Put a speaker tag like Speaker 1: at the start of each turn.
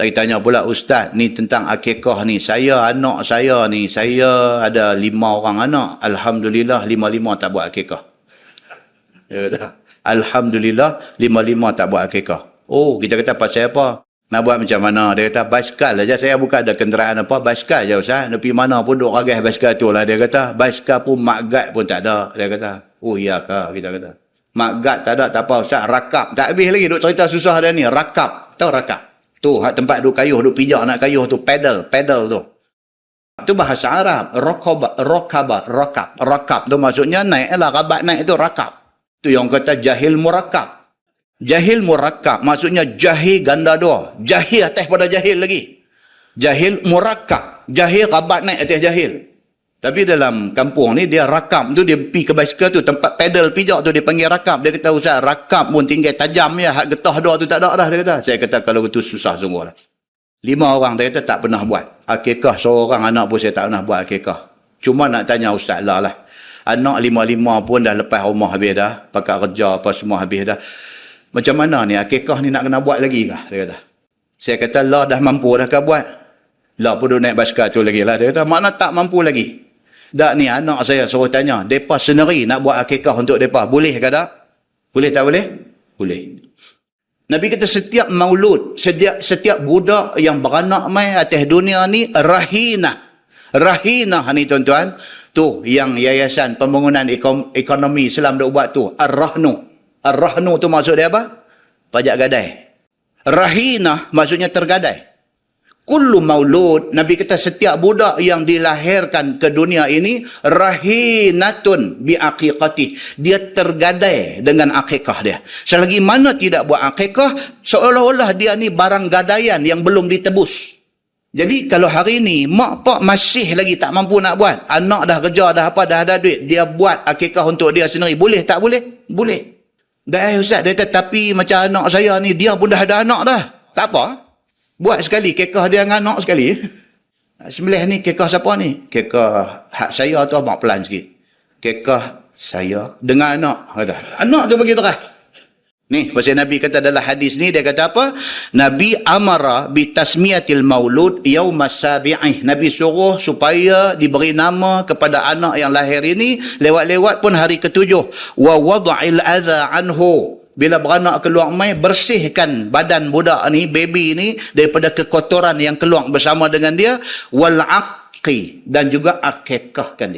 Speaker 1: Saya tanya pula, Ustaz, ni tentang akikah ni. Anak saya ni, saya ada 5 orang anak. Alhamdulillah, 5-5 tak buat akikah. Dia kata, Alhamdulillah, 5-5 tak buat akikah. Oh, kita kata pasal apa? Nak buat macam mana? Dia kata, basikal saja. Saya bukan ada kenderaan apa, basikal je Ustaz. Pergi mana pun duk ragas basikal tu lah. Dia kata, basikal pun makgat pun tak ada. Dia kata, oh iya kah? Kita kata, makgat tak ada, tak apa Ustaz. Rakap. Tak habis lagi duk cerita susah dia ni. Rakap. Tahu rakap? Tu tempat duk kayuh, duk pijak nak kayuh tu. Pedal tu. Itu bahasa Arab. Rakap tu maksudnya naik lah. Rabat naik tu rakap. Tu yang kata jahil murakab. Jahil murakab maksudnya jahil ganda 2. Jahil atas pada jahil lagi. Jahil murakab. Jahil rabat naik atas jahil. Tapi dalam kampung ni dia rakam tu, dia pergi ke basikal tu, tempat pedal pijak tu dia panggil rakam. Dia kata, Ustaz, rakam pun tinggal tajam ya, hak getah 2 tu tak ada dah, dia kata. Saya kata, kalau itu susah sungguh lah. 5 orang dia kata tak pernah buat akikah. Seorang anak pun saya tak pernah buat akikah. Cuma nak tanya Ustaz lah. Anak 5-5 pun dah lepas rumah habis dah, pakai kerja apa semua habis dah. Macam mana ni akikah ni nak kena buat lagi kah? Dia kata. Saya kata, lah dah mampu dah kah buat? Lah pun naik basikal tu lagi lah. Dia kata, mana tak mampu lagi? Dak ni anak saya suruh tanya, depa sendiri nak buat akikah untuk depa. Boleh ke tak? Boleh tak boleh? Boleh. Nabi kata setiap maulud, setiap budak yang beranak mai atas dunia ni rahinah. Rahinah ni tuan-tuan, tu yang Yayasan Pembangunan Ekonomi Islam dah buat tu, Ar-Rahnu. Ar-Rahnu tu maksud dia apa? Pajak gadai. Rahinah maksudnya tergadai. Kullu maulud, Nabi kata setiap budak yang dilahirkan ke dunia ini rahinatun bi aqiqati. Dia tergadai dengan akikah dia. Selagi mana tidak buat akikah, seolah-olah dia ni barang gadaian yang belum ditebus. Jadi kalau hari ni mak pak masih lagi tak mampu nak buat, anak dah kerja dah apa dah ada duit, dia buat akikah untuk dia sendiri, boleh tak boleh? Boleh. Dah Ustaz, dia kata tapi macam anak saya ni dia pun dah ada anak dah. Tak apa. Buat sekali kekah dia dengan anak sekali. Sembelih ni kekah siapa ni? Kekah hak saya tu abang pelan sikit. Kekah saya dengan anak. Kata. Anak tu bagi terah. Ni pasal Nabi kata dalam hadis ni, dia kata apa? Nabi amara bi tasmiyatil maulud yaumas sabi'ih. Nabi suruh supaya diberi nama kepada anak yang lahir ini lewat-lewat pun hari ke-7. Wa wada'il adza anhu. Bila beranak keluar mai, bersihkan badan budak ni, baby ni, daripada kekotoran yang keluar bersama dengan dia. Wal aqi, dan juga akikahkan dia.